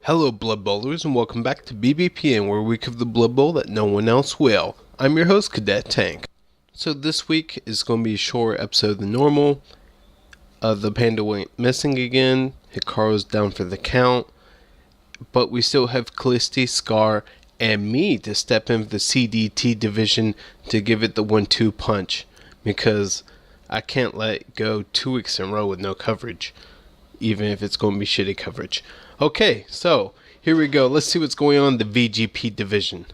Hello Blood Bowlers and welcome back to BBPN, where we cover the Blood Bowl that no one else will. I'm your host, Cadet Tank. So this week is going to be a shorter episode than normal. The Panda went missing again, Hikaru's down for the count, but we still have Callisti, Scar, and me to step in for the CDT division to give it the 1-2 punch, because I can't let it go 2 weeks in a row with no coverage, even if it's going to be shitty coverage. Okay, so here we go. Let's see what's going on in the VGP division.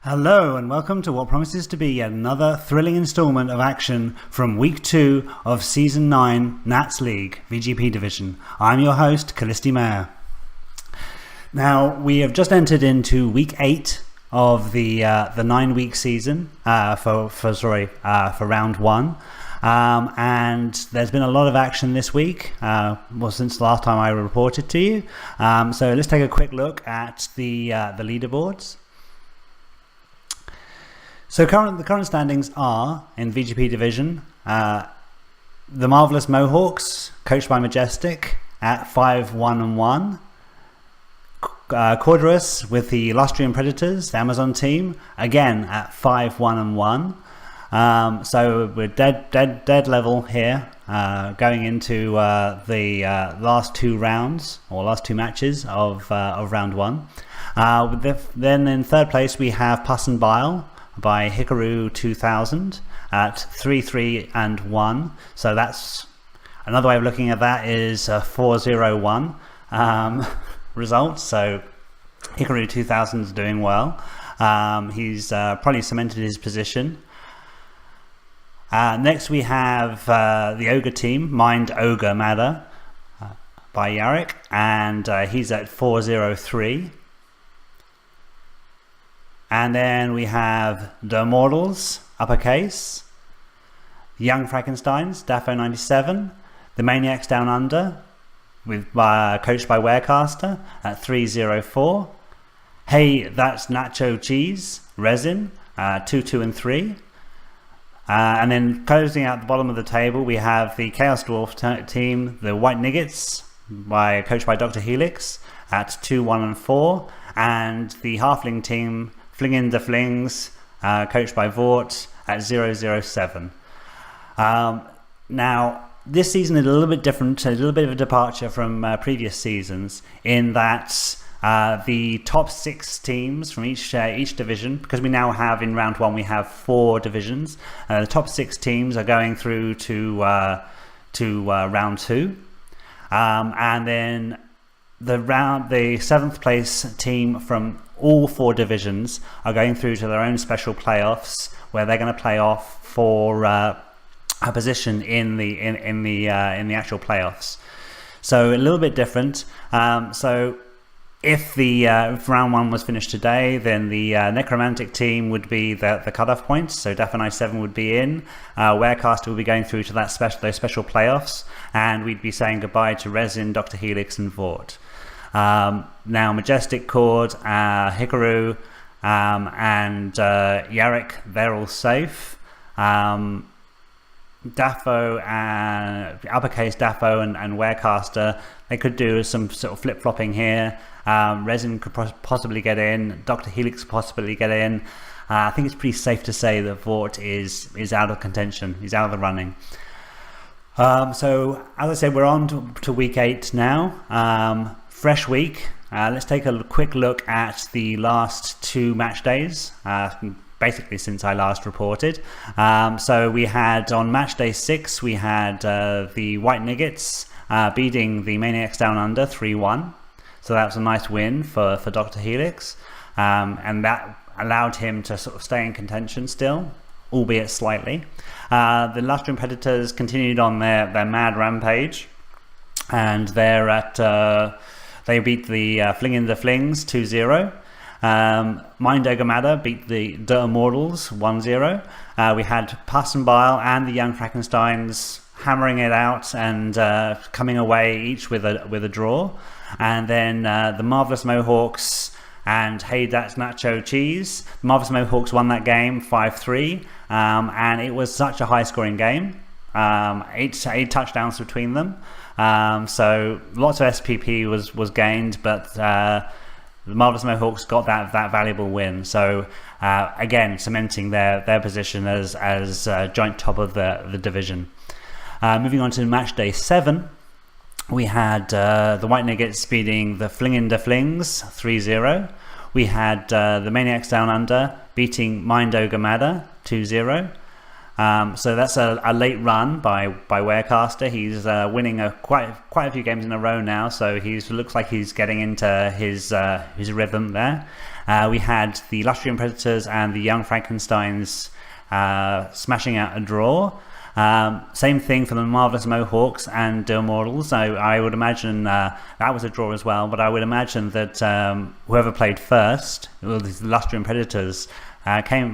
Hello and welcome to what promises to be yet another thrilling installment of action from Week 2 of Season 9 Nats League VGP Division. I'm your host, Callisti Mayer. Now, we have just entered into Week 8 of the 9-week season for Round 1. And there's been a lot of action this week, since the last time I reported to you. So let's take a quick look at the leaderboards. So the current standings are, in VGP Division, the Marvelous Mohawks, coached by Majestic, at 5-1-1. Corderus with the Lustrian Predators, the Amazon team, again at 5-1-1. So we're dead level here, going into the last two rounds, or last two matches of Round 1. Then in third place we have Pus and Bile by Hikaru 2000 at 3-3-1. So that's another way of looking at that is a 4-0-1 result. So Hikaru 2000 is doing well. He's probably cemented his position. Next we have the Ogre team, Mind Ogre Matter by Yarrick, and he's at 4-0-3. And then we have the Immortals, uppercase, Young Frankensteins, Daffo 97, the Maniacs Down Under, with coached by Warecaster at 3-0-4. Hey, that's Nacho Cheese, Resin, 2-2-3. And then closing out the bottom of the table, we have the Chaos Dwarf team, the White Niggets, coached by Dr. Helix, at 2-1-4, and the Halfling team, Flingin' the Flings, coached by Vort, at 0-0-7. Now, this season is a little bit different, a little bit of a departure from previous seasons, in that the top 6 teams from each division, because we now have in Round 1 we have 4 divisions, the top 6 teams are going through to Round 2, and then the 7th place team from all 4 divisions are going through to their own special playoffs, where they're going to play off for a position in the actual playoffs. So a little bit different. So if Round 1 was finished today, then the Necromantic team would be the cutoff point. So Daffo 97 would be in. Warecaster would be going through to those special playoffs, and we'd be saying goodbye to Resin, Dr. Helix, and Vort. Now Majestic, Cord, Hikaru, and Yarrick, they're all safe. Daffo, uppercase Daffo and Warecaster, they could do some sort of flip-flopping here. Resin could possibly get in. Dr. Helix could possibly get in. I think it's pretty safe to say that Vort is out of contention. He's out of the running. So, as I said, we're on to Week 8 now. Fresh week. Let's take a quick look at the last 2 match days, basically since I last reported. So we had on match day 6, we had the White Niggets beating the Maniacs Down Under 3-1. So that was a nice win for Dr. Helix. And that allowed him to sort of stay in contention still, albeit slightly. The Lustrian Predators continued on their mad rampage, and they're at they beat the Flingin' the Flings 2-0. Mind Ogre Matter beat the Immortals 1-0. We had Pus and Bile and the Young Frankensteins hammering it out and coming away each with a draw. And then the Marvelous Mohawks and Hey That's Nacho Cheese. The Marvelous Mohawks won that game 5-3, and it was such a high-scoring game. Eight touchdowns between them. So lots of SPP was gained, but the Marvelous Mohawks got that valuable win. So again, cementing their position as joint top of the division. Moving on to match day 7, we had the White Nuggets beating the Flingin' Da Flings 3-0. We had the Maniacs Down Under beating Mind Ogre 2-0. So that's a late run by Warecaster. He's winning quite a few games in a row now, so looks like he's getting into his rhythm there. We had the Lustrian Predators and the Young Frankensteins smashing out a draw. Same thing for the Marvelous Mohawks and the Immortals. I would imagine that was a draw as well, but I would imagine that whoever played first, well, the Lustrian Predators,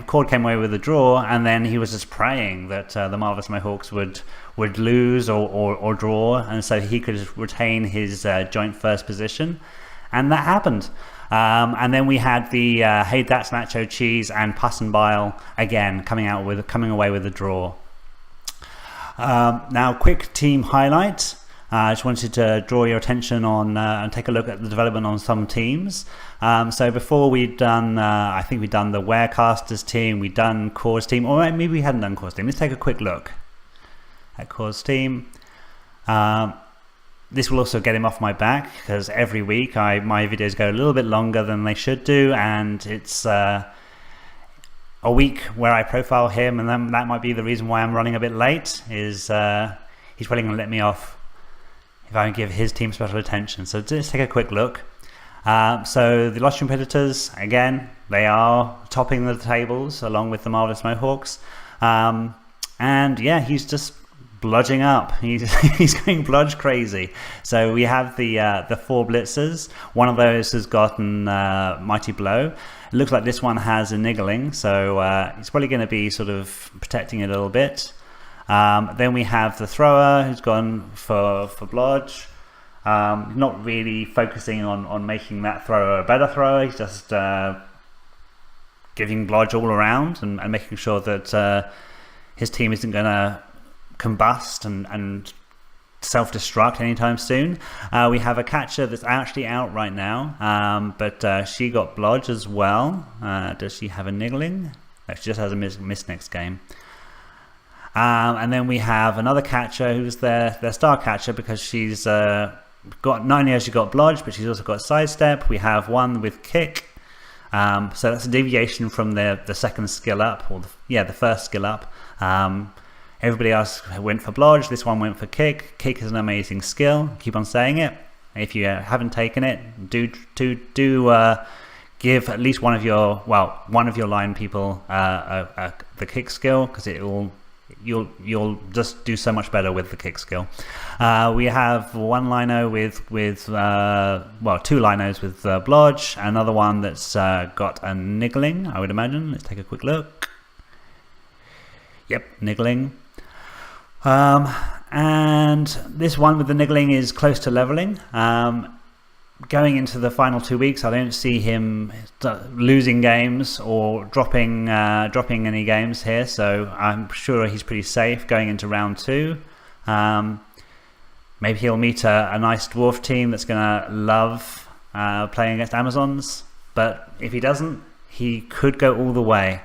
Cord came away with a draw, and then he was just praying that the Marvelous Mohawks would lose or draw, and so he could retain his joint first position, and that happened. And then we had the Hey That's Nacho Cheese and Puss and Bile again coming away with a draw. Now, quick team highlight. I just wanted to draw your attention on and take a look at the development on some teams. So before we'd done, I think we'd done the Warecasters team, we'd done Core's team, or maybe we hadn't done Core's team. Let's take a quick look at Core's team. This will also get him off my back, because every week my videos go a little bit longer than they should do, and it's a week where I profile him, and then that might be the reason why I'm running a bit late, is he's probably going to let me off if I give his team special attention. So let's take a quick look. So the Lustrian Predators, again, they are topping the tables along with the Marvelous Mohawks. And yeah, he's just bludging up. He's going bludge crazy. So we have the 4 blitzers. One of those has gotten Mighty Blow. It looks like this one has a niggling, so he's probably going to be sort of protecting it a little bit. Then we have the thrower who's gone for blodge. Not really focusing on making that thrower a better thrower. He's just giving blodge all around and making sure that his team isn't going to combust and self-destruct anytime soon. We have a catcher that's actually out right now, but she got blodge as well. Does she have a niggling? No, she just has a miss next game. And then we have another catcher who's their star catcher, because she's got, not only has she got blodge, but she's also got sidestep. We have one with kick, so that's a deviation from the second skill up, or the first skill up. Everybody else went for blodge. This one went for kick. Kick is an amazing skill. Keep on saying it. If you haven't taken it, do give at least one of your line people the kick skill, because you'll just do so much better with the kick skill. We have one lino with 2 linos with blodge, another one that's got a niggling, I would imagine. Let's take a quick look. Yep, niggling. And this one with the niggling is close to leveling. Going into the final 2 weeks, I don't see him losing games or dropping any games here, so I'm sure he's pretty safe going into round 2. Maybe he'll meet a nice dwarf team that's going to love playing against Amazons, but if he doesn't, he could go all the way.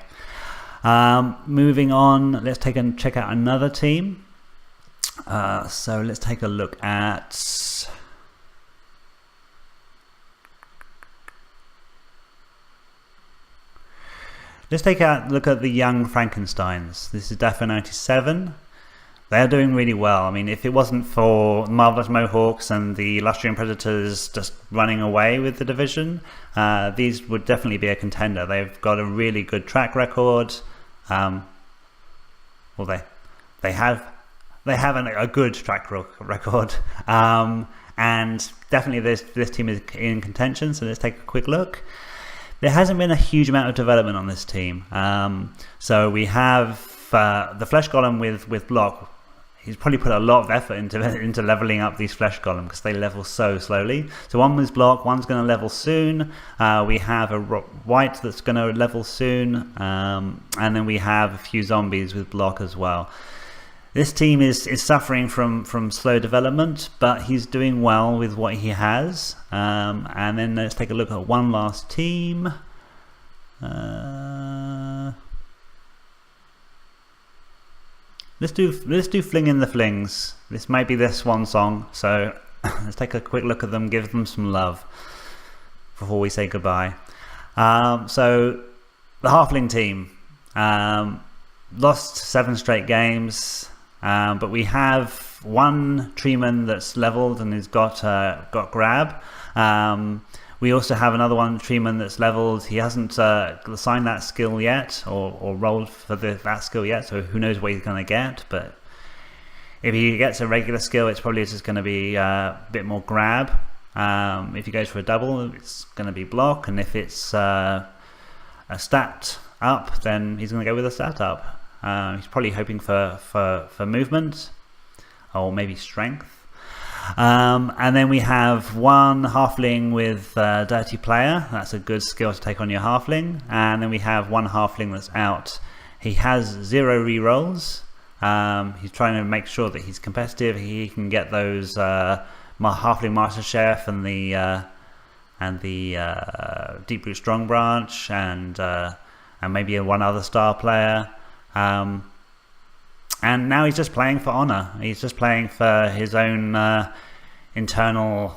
Moving on, let's check out another team. So let's take a look at... Let's take a look at the Young Frankensteins. This is Daffer 97. They're doing really well. I mean, if it wasn't for the Marvelous Mohawks and the Lustrian Predators just running away with the division, these would definitely be a contender. They've got a really good track record. They have a good track record. And definitely this team is in contention. So let's take a quick look. There hasn't been a huge amount of development on this team. So we have the Flesh Golem with block. he's probably put a lot of effort into leveling up these flesh golems because they level so slowly. So one was block, one's going to level soon. We have a white that's going to level soon, and then we have a few zombies with block as well. This team is suffering from slow development, but he's doing well with what he has. And then let's take a look at one last team. Let's do Fling in the Flings. This might be their swan song, so let's take a quick look at them, give them some love before we say goodbye. So the Halfling team lost 7 straight games, but we have one treeman that's leveled and has got grab. We also have another one, treeman, that's leveled. He hasn't assigned that skill yet or rolled for that skill yet, so who knows what he's going to get. But if he gets a regular skill, it's probably just going to be a bit more grab. If he goes for a double, it's going to be block. And if it's a stat up, then he's going to go with a stat up. He's probably hoping for movement or maybe strength. And then we have one halfling with Dirty Player. That's a good skill to take on your halfling. And then we have one halfling that's out. He has 0 rerolls. He's trying to make sure that he's competitive. He can get those halfling Master Chef and the Deep Root Strong Branch and maybe one other star player. And now he's just playing for honor. He's just playing for his own internal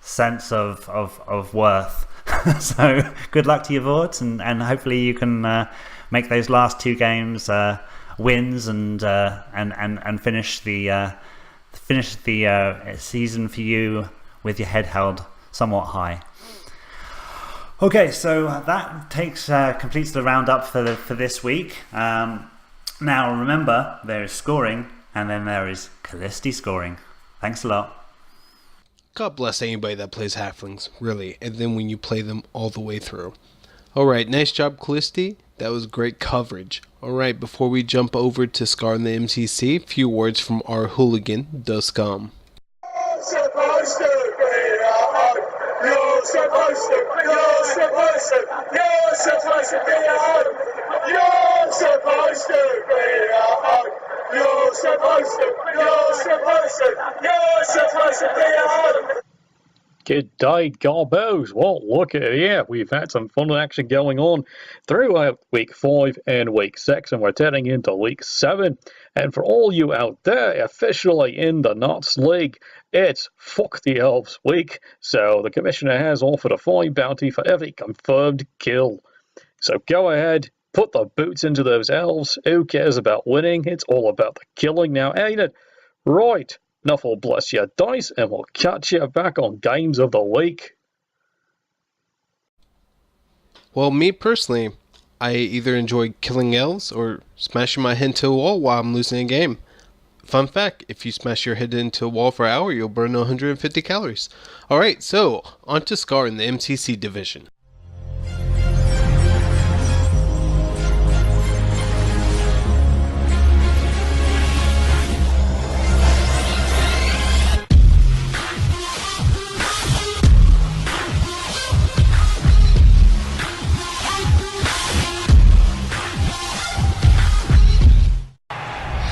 sense of worth. So good luck to your Vorts, and hopefully you can make those last 2 games wins and finish the season for you with your head held somewhat high. Okay, so that completes the roundup for this week. Now remember, there is scoring, and then there is Callisti scoring. Thanks a lot. God bless anybody that plays halflings, really, and then when you play them all the way through. Alright, nice job, Callisti. That was great coverage. Alright, before we jump over to Scar and the MCC, a few words from our hooligan, Duscom. You're supposed to be out. You're supposed to be out. You're supposed to be out. You're supposed to be out. G'day, gobbos. Well, look at here. We've had some fun action going on throughout week 5 and week 6, and we're heading into week 7. And for all you out there officially in the Knots League, it's Fuck the Elves week. So the commissioner has offered a fine bounty for every confirmed kill. So go ahead, put the boots into those elves. Who cares about winning? It's all about the killing now, ain't it? Right. Enough will bless your dice, and we'll catch you back on Games of the Week. Well, me personally, I either enjoy killing elves or smashing my head into a wall while I'm losing a game. Fun fact, if you smash your head into a wall for an hour, you'll burn 150 calories. Alright, so, on to Scar in the MCC division.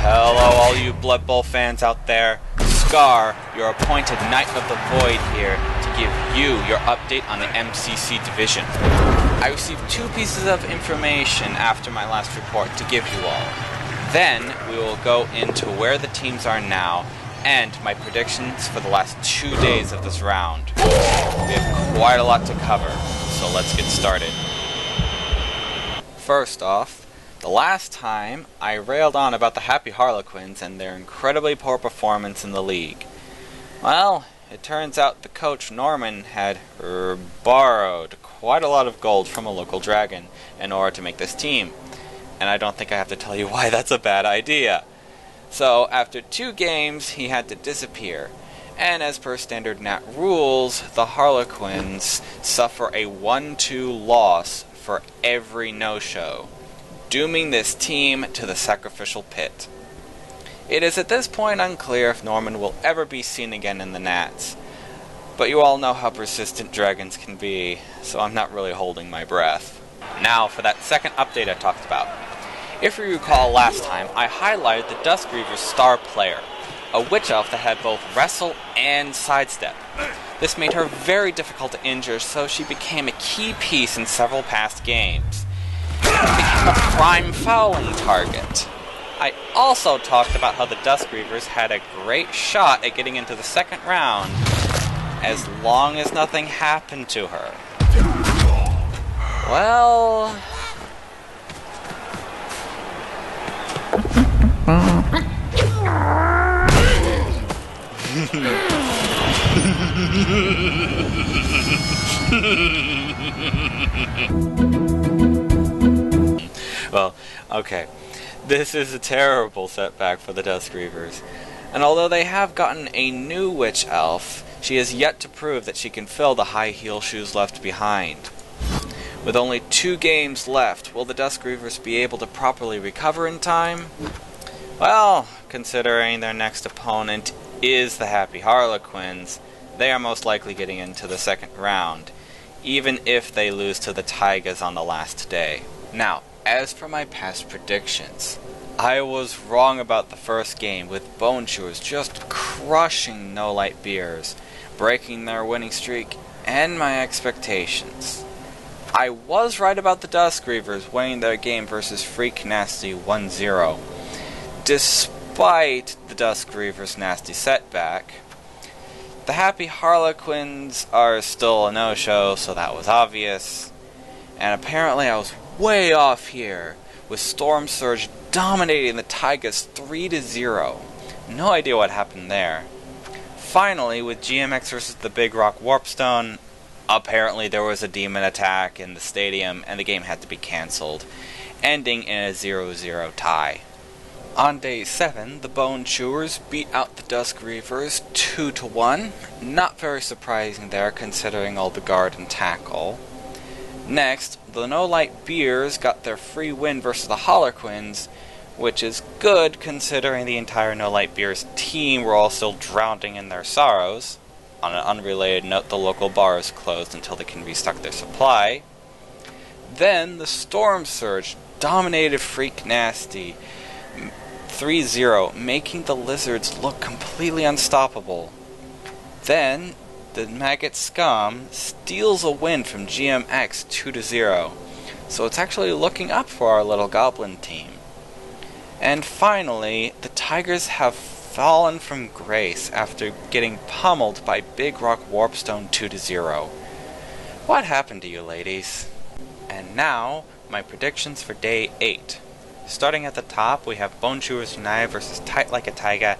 Hello, all you Blood Bowl fans out there. Scar, your appointed Knight of the Void here to give you your update on the MCC division. I received 2 pieces of information after my last report to give you all. Then we will go into where the teams are now and my predictions for the last 2 days of this round. We have quite a lot to cover, so let's get started. First off, the last time, I railed on about the Happy Harlequins and their incredibly poor performance in the league. Well, it turns out the coach Norman had borrowed quite a lot of gold from a local dragon in order to make this team. And I don't think I have to tell you why that's a bad idea. So, after 2 games, he had to disappear. And as per standard Nat rules, the Harlequins suffer a 1-2 loss for every no-show, dooming this team to the sacrificial pit. It is at this point unclear if Norman will ever be seen again in the Nats. But you all know how persistent dragons can be, so I'm not really holding my breath. Now for that second update I talked about. If you recall last time, I highlighted the Duskreaver's star player, a witch elf that had both wrestle and sidestep. This made her very difficult to injure, so she became a key piece in several past games. It became a prime fouling target. I also talked about how the Duskreavers had a great shot at getting into the second round, as long as nothing happened to her. Well... well, okay. This is a terrible setback for the Duskreavers. And although they have gotten a new witch elf, she has yet to prove that she can fill the high heel shoes left behind. With only 2 games left, will the Duskreavers be able to properly recover in time? Well, considering their next opponent is the Happy Harlequins, they are most likely getting into the second round, even if they lose to the Tigers on the last day. Now, as for my past predictions, I was wrong about the first game, with Bone Chewers just crushing No Light Beers, breaking their winning streak and my expectations. I was right about the Duskreavers winning their game versus Freak Nasty 1-0. Despite the Duskreavers' nasty setback, the Happy Harlequins are still a no-show, so that was obvious. And apparently I was way off here, with Storm Surge dominating the Tigers 3-0. No idea what happened there. Finally, with GMX versus the Big Rock Warpstone, apparently there was a demon attack in the stadium and the game had to be cancelled, ending in a 0-0 tie. On day 7, the Bone Chewers beat out the Duskreavers 2-1. Not very surprising there, considering all the guard and tackle. Next, the No Light Beers got their free win versus the Harlequins, which is good considering the entire No Light Beers team were all still drowning in their sorrows. On an unrelated note, the local bar is closed until they can restock their supply. Then, the Storm Surge dominated Freak Nasty 3-0, making the Lizards look completely unstoppable. Then, the Maggot Scum steals a win from GMX 2-0, so it's actually looking up for our little Goblin team. And finally, the Tigers have fallen from grace after getting pummeled by Big Rock Warpstone 2-0. What happened to you, ladies? And now, my predictions for day 8. Starting at the top, we have Bone Chewers United versus Tight Like a Tiger,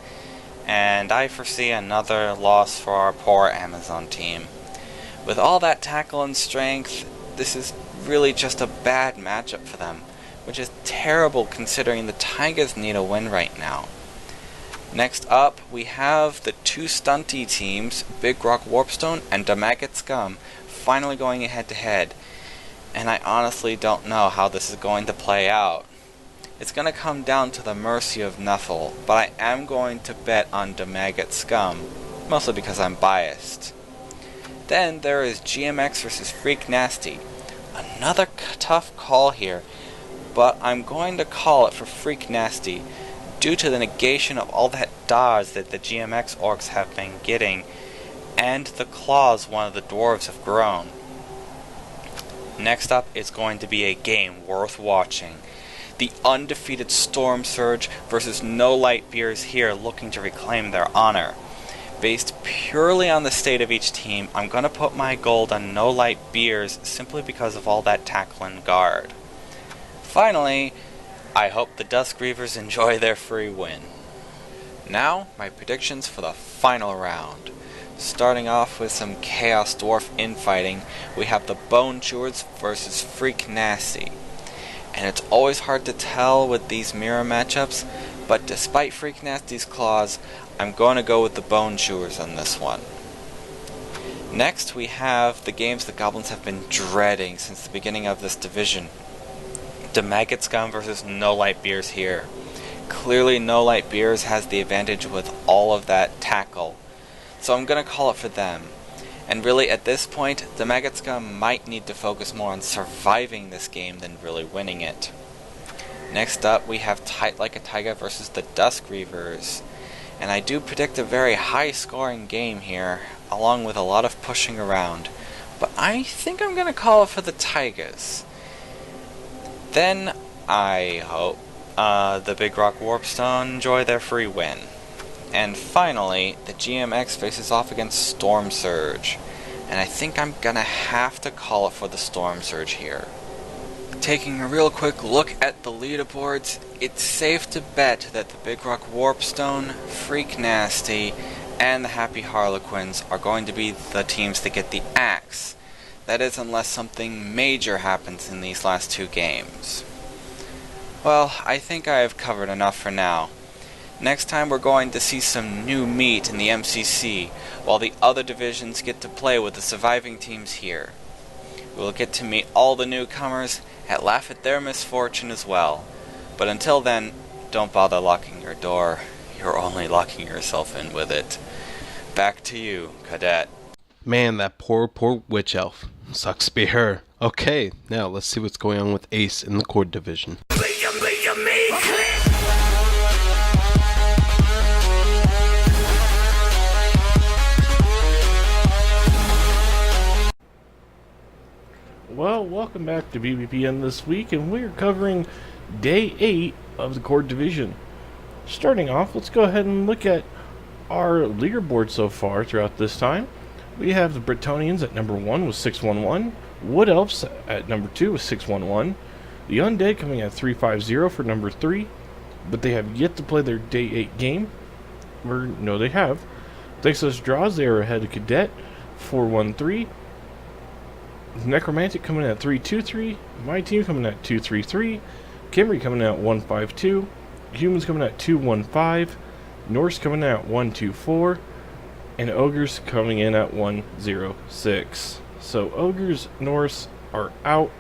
and I foresee another loss for our poor Amazon team. With all that tackle and strength, this is really just a bad matchup for them, which is terrible considering the Tigers need a win right now. Next up, we have the 2 stunty teams, Big Rock Warpstone and the Maggot Scum, finally going head to head, and I honestly don't know how this is going to play out. It's going to come down to the mercy of Nuffle, but I am going to bet on the Maggot Scum, mostly because I'm biased. Then there is GMX versus Freak Nasty. Another tough call here, but I'm going to call it for Freak Nasty due to the negation of all that dodge that the GMX orcs have been getting, and the claws one of the dwarves have grown. Next up is going to be a game worth watching. The undefeated Storm Surge versus No Light Beers here looking to reclaim their honor. Based purely on the state of each team, I'm going to put my gold on No Light Beers simply because of all that tackle and guard. Finally, I hope the Duskreavers enjoy their free win. Now, my predictions for the final round. Starting off with some Chaos Dwarf infighting, we have the Bone Chewers versus Freak Nasty. And it's always hard to tell with these mirror matchups, but despite Freak Nasty's claws, I'm going to go with the Bone Chewers on this one. Next, we have the games the Goblins have been dreading since the beginning of this division. The Maggot Scum versus No Light Beers here. Clearly, No Light Beers has the advantage with all of that tackle, so I'm going to call it for them. And really, at this point, the Magatska might need to focus more on surviving this game than really winning it. Next up, we have Tight Like a Taiga versus the Dusk Reavers. And I do predict a very high-scoring game here, along with a lot of pushing around. But I think I'm going to call it for the Taigas. Then, I hope the Big Rock Warpstone enjoy their free win. And finally, the GMX faces off against Storm Surge. And I think I'm gonna have to call it for the Storm Surge here. Taking a real quick look at the leaderboards, it's safe to bet that the Big Rock Warpstone, Freak Nasty, and the Happy Harlequins are going to be the teams that get the axe. That is, unless something major happens in these last two games. Well, I think I have covered enough for now. Next time we're going to see some new meat in the MCC, while the other divisions get to play with the surviving teams here. We'll get to meet all the newcomers and laugh at their misfortune as well. But until then, don't bother locking your door. You're only locking yourself in with it. Back to you, Cadet. Man, that poor witch elf. Sucks to be her. Okay, now let's see what's going on with Ace in the Cord division. Well, welcome back to BBPN this week, and we're covering Day 8 of the Cord Division. Starting off, let's go ahead and look at our leaderboard so far throughout this time. We have the Bretonians at number 1 with 611, Wood Elves at number 2 with 611, the Undead coming at 350 for number 3, but they have yet to play their Day 8 game. Or, no, they have. Thanks to those draws, they are ahead of Cadet, 413. Necromantic coming in at 323, my team coming at 233, Kimry coming in at 152, Humans coming at 215, Norse coming in at 124, and Ogres coming in at 106. So Ogres, Norse are out.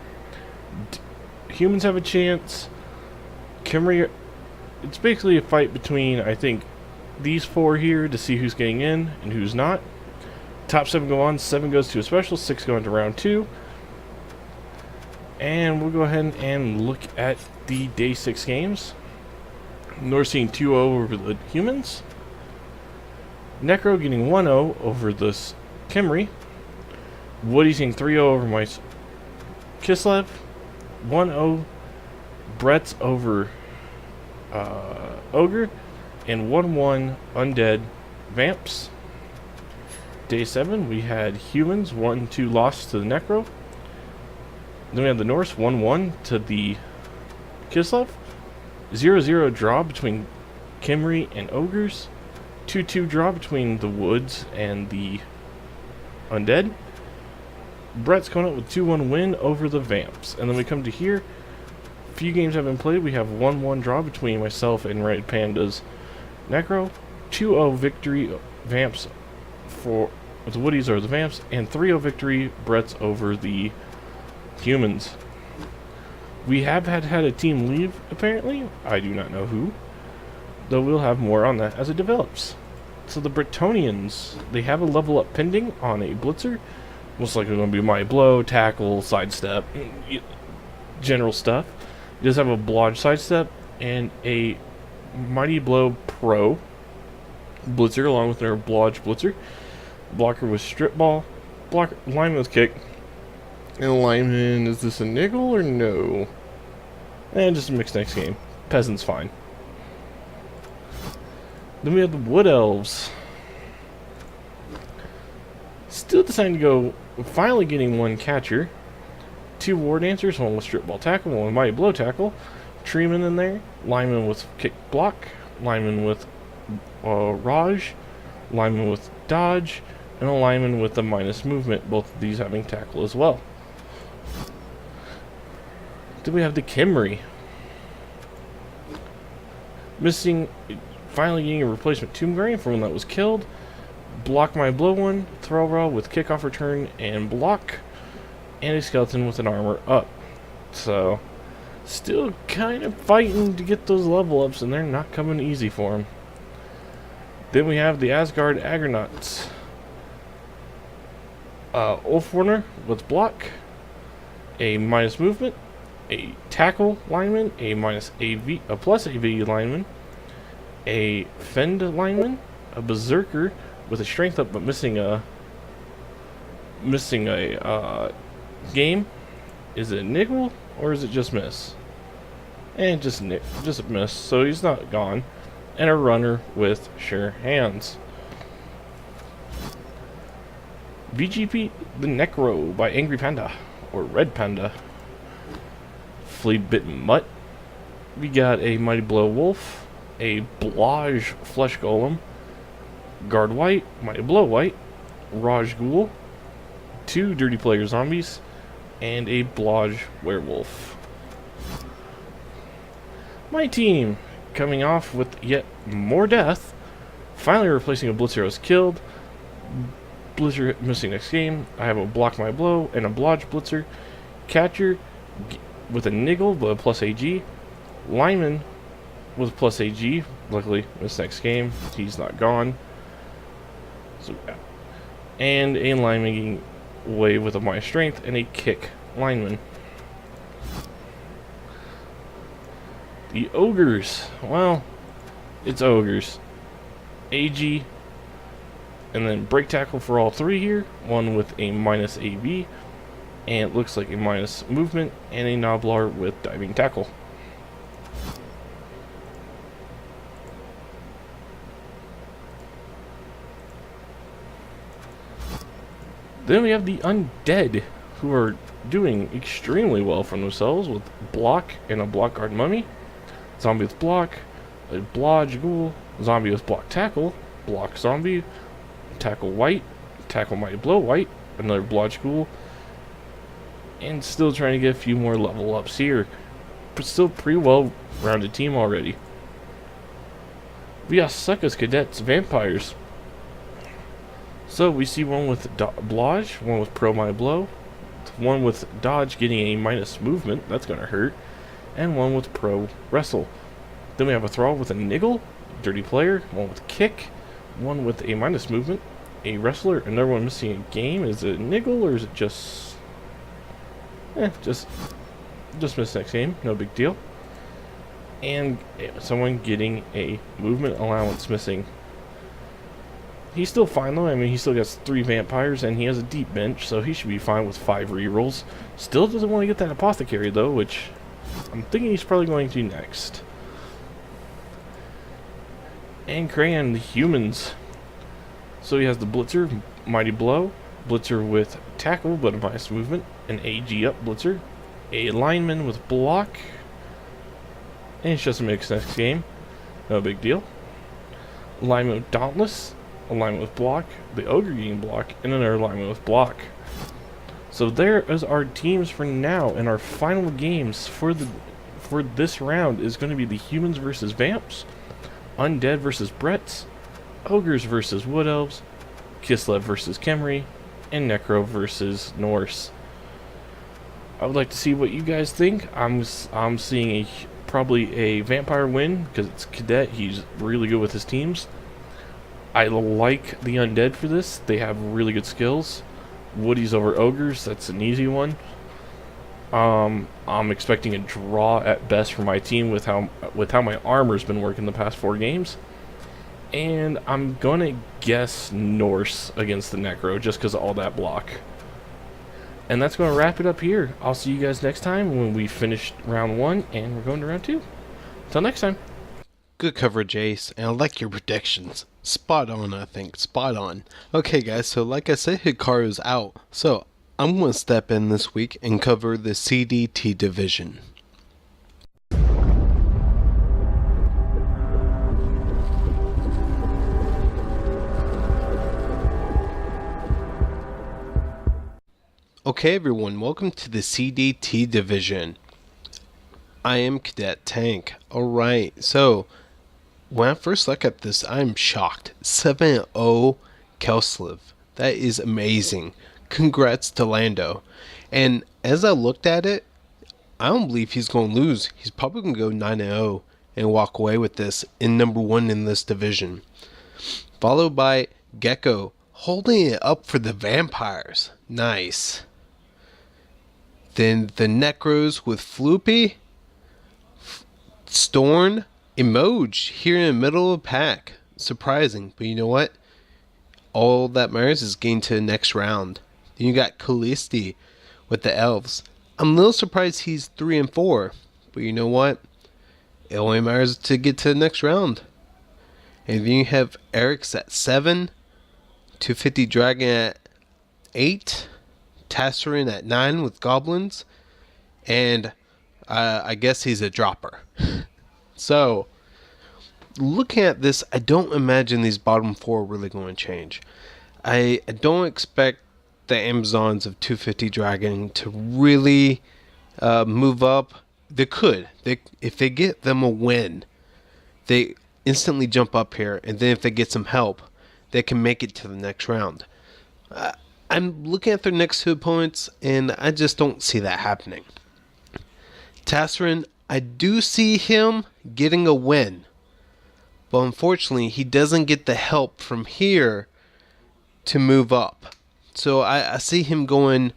Humans have a chance. Kimry, it's basically a fight between, I think, these four here to see who's getting in and who's not. Top 7 go on, 7 goes to a special, 6 go into round 2. And we'll go ahead and look at the Day 6 games. North seeing 2-0 over the Humans. Necro getting 1-0 over the Kimry. Woody seeing 3-0 over my Kislev. 1-0 Brett's over Ogre. And 1-1 Undead Vamps. Day 7, we had Humans, 1-2 loss to the Necro. Then we had the Norse, 1-1 to the Kislev. 0-0 draw between Kimry and Ogres. 2-2 draw between the Woods and the Undead. Brett's coming up with 2-1 win over the Vamps. And then we come to here. A few games have been played. We have 1-1 draw between myself and Red Panda's Necro. 2-0 victory Vamps for the Woodies over the Vamps, and 3-0 victory Brett's over the Humans. We have had a team leave, apparently. I do not know who, though we'll have more on that as it develops. So the Bretonians, they have a level up pending on a Blitzer. Most likely going to be Mighty Blow, Tackle, Sidestep, general stuff. He does have a Blodge Sidestep and a Mighty Blow Pro Blitzer, along with their Blodge Blitzer. Blocker with Strip Ball. Lineman with Kick. And Lineman, is this a Niggle or no? And just a mixed next game. Peasant's fine. Then we have the Wood Elves. Still deciding to go, finally getting one catcher. 2 War Dancers, one with Strip Ball Tackle, one with Mighty Blow Tackle. Treeman in there. Lineman with Kick Block. Lineman with Raj. Lineman with Dodge. And a lineman with the minus movement, both of these having tackle as well. Then we have the Kimry. Missing, finally getting a replacement Tomb Grain for one that was killed. Block My Blow one, Throw Raw with kickoff return and block. And a skeleton with an armor up. So, Still kind of fighting to get those level ups, and they're not coming easy for him. Then we have the Asgard Agronauts. Ulfwarner with block, a minus movement, a tackle lineman, a minus AV, a plus AV lineman, a fend lineman, a berserker with a strength up but missing a game. Is it nickel or is it just miss? And just a miss, so he's not gone. And a runner with sure hands. VGP the Necro by Angry Panda or Red Panda. Flea Bitten Mutt. We got a Mighty Blow Wolf, a Blage Flesh Golem, Guard White, Mighty Blow White, Raj Ghoul, 2 Dirty Player Zombies, and a Blage Werewolf. My team coming off with yet more death, finally replacing a Blitzer was killed. Blitzer missing next game. I have a Block My Blow and a Blodge Blitzer. Catcher with a Niggle but a plus AG. Lineman with plus AG. Luckily, this next game, he's not gone. So, and a lineman away with a minus strength and a kick lineman. The Ogres. Well, it's Ogres. AG. And then break tackle for all 3 here. One with a minus AV. And it looks like a minus movement. And a Noblar with diving tackle. Then we have the Undead, who are doing extremely well for themselves with block and a block guard mummy. Zombie with block. A Blodge Ghoul. Zombie with block tackle. Block zombie. Tackle white, tackle mighty blow white, another Blodge Ghoul, and still trying to get a few more level ups here. But still pretty well rounded team already. We got Suckus Cadets Vampires. So we see one with Blodge, one with Pro Mighty Blow, one with Dodge getting a minus movement, that's gonna hurt, and one with Pro Wrestle. Then we have a Thrall with a Niggle, Dirty Player, one with Kick, one with a minus movement, a wrestler, another one missing a game. Is it Niggle or is it just just missed next game, no big deal. And someone getting a movement allowance missing. He's still fine though. I mean, he still gets 3 vampires and he has a deep bench, so he should be fine with 5 rerolls. Still doesn't want to get that apothecary though, which I'm thinking he's probably going to next. And Crayon, the humans. So he has the Blitzer, Mighty Blow, Blitzer with tackle but a minus movement, an AG up Blitzer, a lineman with block, and it's just a mix next game, no big deal. Lineman with Dauntless, a lineman with block, the Ogre getting block, and another lineman with block. So there is our teams for now, and our final games for this round is going to be the humans versus vamps, Undead versus Bretts, Ogres versus Wood Elves, Kislev versus Khemri, and Necro versus Norse. I would like to see what you guys think. I'm seeing probably a vampire win because it's Cadet. He's really good with his teams. I like the Undead for this. They have really good skills. Woody's over Ogres. That's an easy one. I'm expecting a draw at best for my team with how my armor's been working the past 4 games. And I'm gonna guess Norse against the Necro just because of all that block. And that's gonna wrap it up here. I'll see you guys next time when we finish round 1 and we're going to round 2. Until next time. Good coverage, Ace, and I like your predictions. Spot on, I think. Spot on. Okay, guys, so like I said, Hikaru's out. So I'm going to step in this week and cover the CDT division. Okay, everyone, welcome to the CDT division. I am Cadet Tank. Alright, so when I first look at this, I'm shocked. 7-0 Kelslev. That is amazing. Congrats to Lando. And as I looked at it, I don't believe he's going to lose. He's probably going to go 9-0 and walk away with this in number 1 in this division. Followed by Gecko, holding it up for the Vampires. Nice. Then the Necros with Floopy, Storn, Emoj here in the middle of the pack. Surprising, but you know what? All that matters is getting to the next round. Then you got Callisti with the Elves. I'm a little surprised he's 3-4, but you know what? It only matters to get to the next round. And then you have Eric's at 7, 250 Dragon at 8, Tasserin at 9 with Goblins, and I guess he's a dropper. So, looking at this, I don't imagine these bottom 4 are really going to change. I don't expect the Amazons of 250 Dragon to really move up. They could. If they get them a win, they instantly jump up here, and then if they get some help, they can make it to the next round. I'm looking at their next 2 opponents, and I just don't see that happening. Tasserin, I do see him getting a win, but unfortunately, he doesn't get the help from here to move up. So I see him going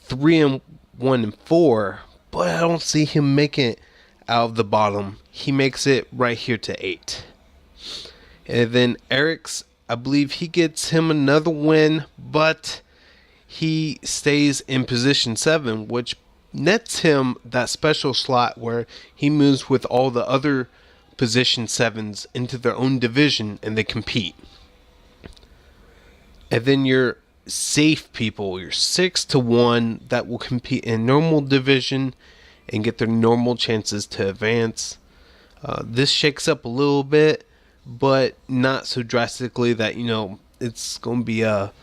3-1-4, but I don't see him making it out of the bottom. He makes it right here to 8. And then Eric's, I believe he gets him another win, but he stays in position 7, which nets him that special slot where he moves with all the other position 7s into their own division and they compete. And then your safe people, your 6-1 that will compete in normal division and get their normal chances to advance. This shakes up a little bit, but not so drastically that, it's going to be a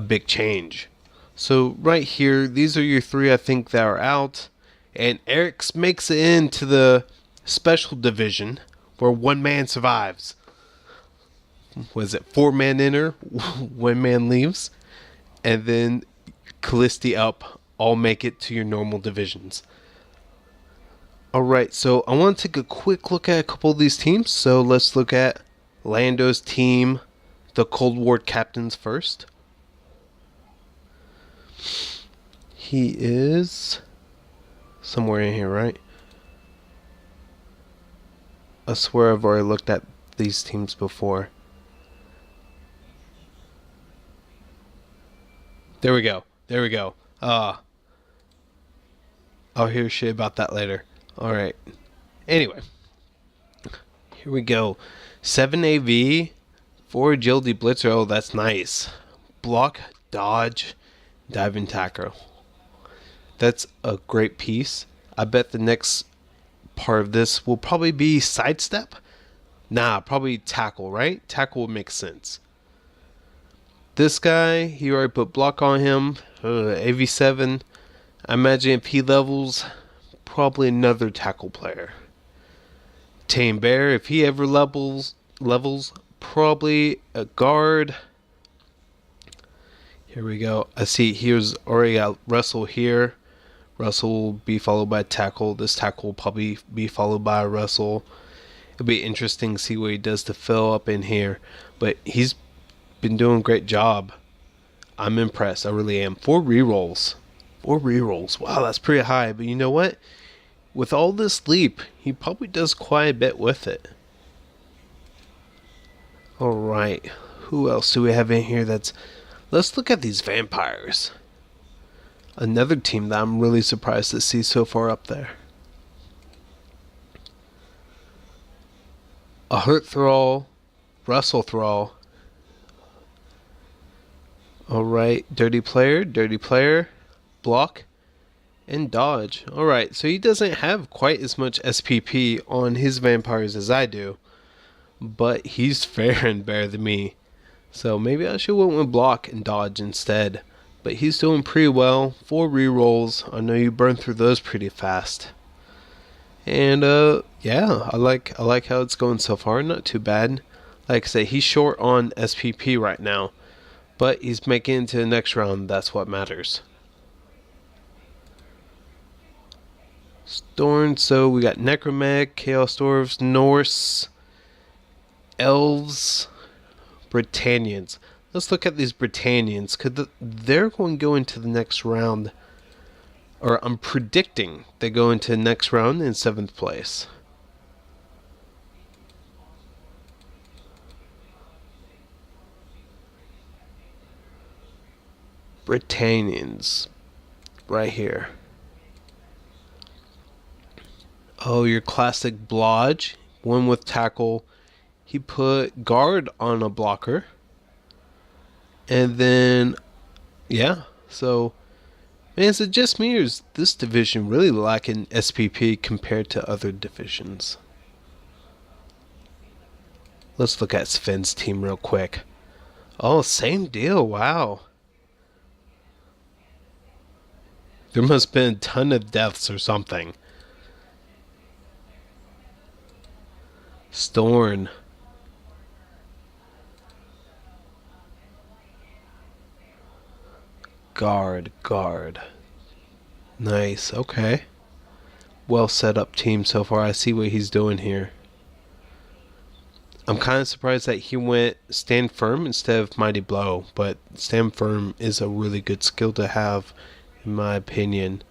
big change. So right here, these are your 3 I think that are out. And Eric's makes it into the special division where 1 man survives. Was it 4-man enter, 1 man leaves? And then Callisti up, all make it to your normal divisions. Alright, so I want to take a quick look at a couple of these teams. So let's look at Lando's team, the Cold War captains first. He is somewhere in here, right? I swear I've already looked at these teams before. There we go. I'll hear shit about that later. Alright. Anyway. Here we go. 7 AV, 4 agility blitzer. Oh, that's nice. Block, dodge, dive, and tackle. That's a great piece. I bet the next part of this will probably be sidestep. Nah, probably tackle, right? Tackle would make sense. This guy, he already put block on him. AV7. I imagine if he levels, probably another tackle player. Tame Bear, if he ever levels, probably a guard. Here we go. I see here's already got Russell here. Russell will be followed by tackle. This tackle will probably be followed by Russell. It'll be interesting to see what he does to fill up in here. But he's been doing a great job. I'm impressed. I really am. 4 rerolls. 4 rerolls. Wow, that's pretty high. But you know what? With all this leap, he probably does quite a bit with it. Alright. Who else do we have in here that's... Let's look at these vampires. Another team that I'm really surprised to see so far up there. A Hurt Thrall, Russell Thrall. Alright, Dirty Player, Block, and Dodge. Alright, so he doesn't have quite as much SPP on his vampires as I do. But he's faring better than me. So maybe I should went with Block and Dodge instead. But he's doing pretty well. 4 rerolls. I know you burned through those pretty fast. And yeah, I like how it's going so far. Not too bad. Like I say, he's short on SPP right now, but he's making it to the next round. That's what matters. Storm, so we got Necromag, Chaos Dwarves, Norse, Elves, Britannians. Let's look at these Britannians, because they're going to go into the next round, or I'm predicting they go into the next round in 7th place. Britannians, right here. Oh, your classic Blodge, one with tackle. He put guard on a blocker. And then, yeah, so, man, is it just me, or is this division really lacking SPP compared to other divisions? Let's look at Sven's team real quick. Oh, same deal, wow. There must have been a ton of deaths or something. Storn. Guard. Nice, okay. Well set up team so far. I see what he's doing here. I'm kind of surprised that he went Stand Firm instead of Mighty Blow, but Stand Firm is a really good skill to have, in my opinion.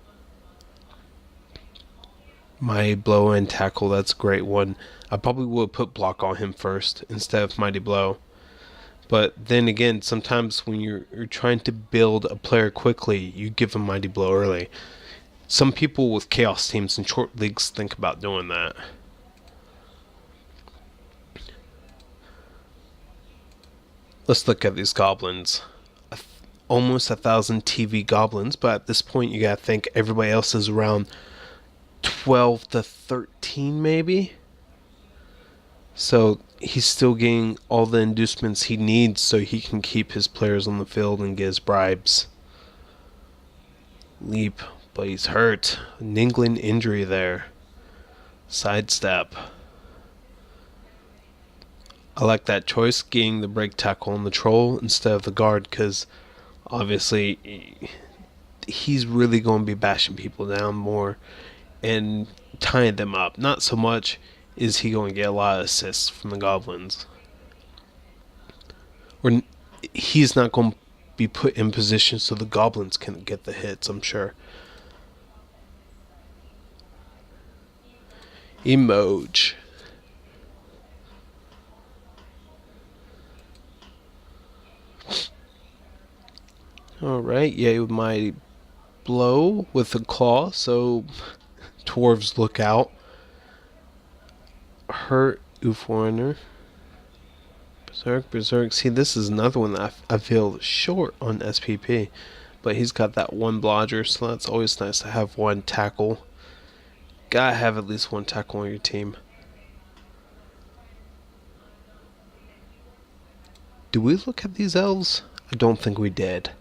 Mighty Blow and Tackle, that's a great one. I probably would put Block on him first instead of Mighty Blow. But then again, sometimes when you're trying to build a player quickly, you give him Mighty Blow early. Some people with Chaos teams and short leagues think about doing that. Let's look at these goblins. Almost 1,000 TV goblins, but at this point you gotta think everybody else is around 12 to 13 maybe. So he's still getting all the inducements he needs so he can keep his players on the field and get his bribes. Leap, but he's hurt. Niggling injury there. Sidestep. I like that choice, getting the break tackle on the troll instead of the guard, because obviously he's really going to be bashing people down more and tying them up. Not so much is he going to get a lot of assists from the goblins. Or he's not going to be put in position so the goblins can get the hits, I'm sure. Emoji. Alright, yeah, with my blow with the claw, so dwarves look out. Hurt Uforeigner. Berserk. See, this is another one that I feel short on SPP. But he's got that one blodger, so that's always nice to have one tackle. Gotta have at least one tackle on your team. Do we look at these elves? I don't think we did.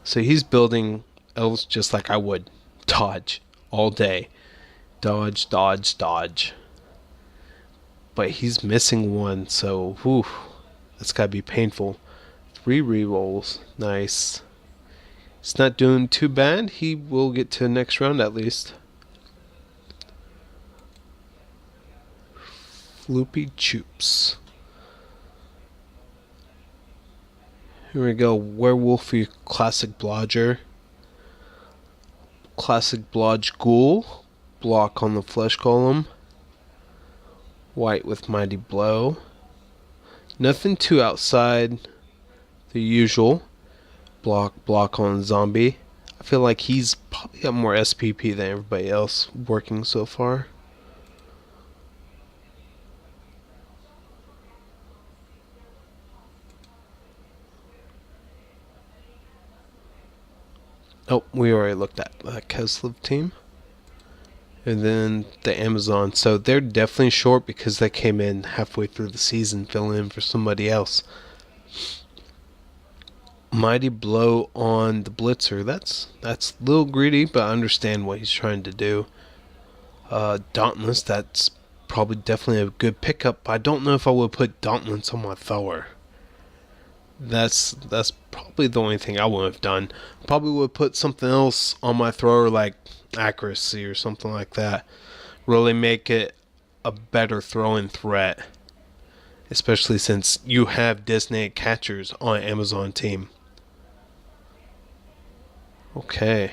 So he's building elves just like I would. Dodge. All day. Dodge. But he's missing one, so whew, that's gotta be painful. 3 rerolls. Nice. He's not doing too bad. He will get to the next round at least. Floopy Choops. Here we go. Werewolfy Classic Blodger. Classic Blodge Ghoul. Block on the Flesh Golem. White with Mighty Blow. Nothing too outside the usual. Block on Zombie. I feel like he's probably got more SPP than everybody else working so far. Oh, we already looked at that Keslev team. And then the Amazon. So they're definitely short because they came in halfway through the season filling in for somebody else. Mighty Blow on the Blitzer. That's a little greedy, but I understand what he's trying to do. Dauntless, that's probably definitely a good pickup, but I don't know if I would put Dauntless on my Thor. That's probably the only thing I would have done. Probably would put something else on my thrower, like accuracy or something like that. Really make it a better throwing threat, especially since you have designated catchers on Amazon team. Okay.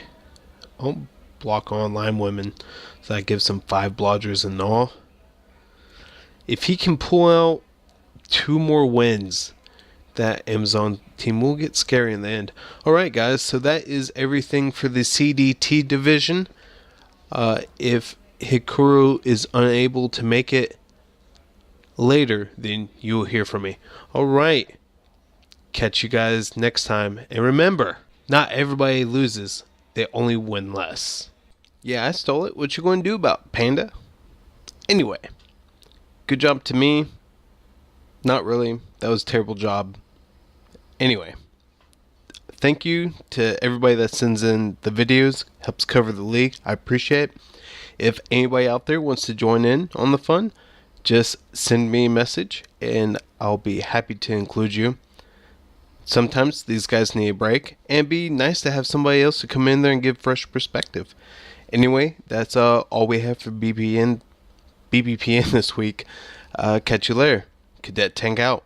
I'll block online women, so that gives him 5 blodgers and all. If he can pull out 2 more wins, that Amazon team will get scary in the end. Alright guys, so that is everything for the CDT division. If Hikaru is unable to make it later, then you will hear from me. Alright, catch you guys next time. And remember, not everybody loses, they only win less. Yeah, I stole it. What you going to do about it, Panda? Anyway, good job to me. Not really. That was a terrible job. Anyway, thank you to everybody that sends in the videos, helps cover the league. I appreciate it. If anybody out there wants to join in on the fun, just send me a message and I'll be happy to include you. Sometimes these guys need a break, and it'd be nice to have somebody else to come in there and give fresh perspective. Anyway, that's all we have for BBPN this week. Catch you later. Cadet Tank out.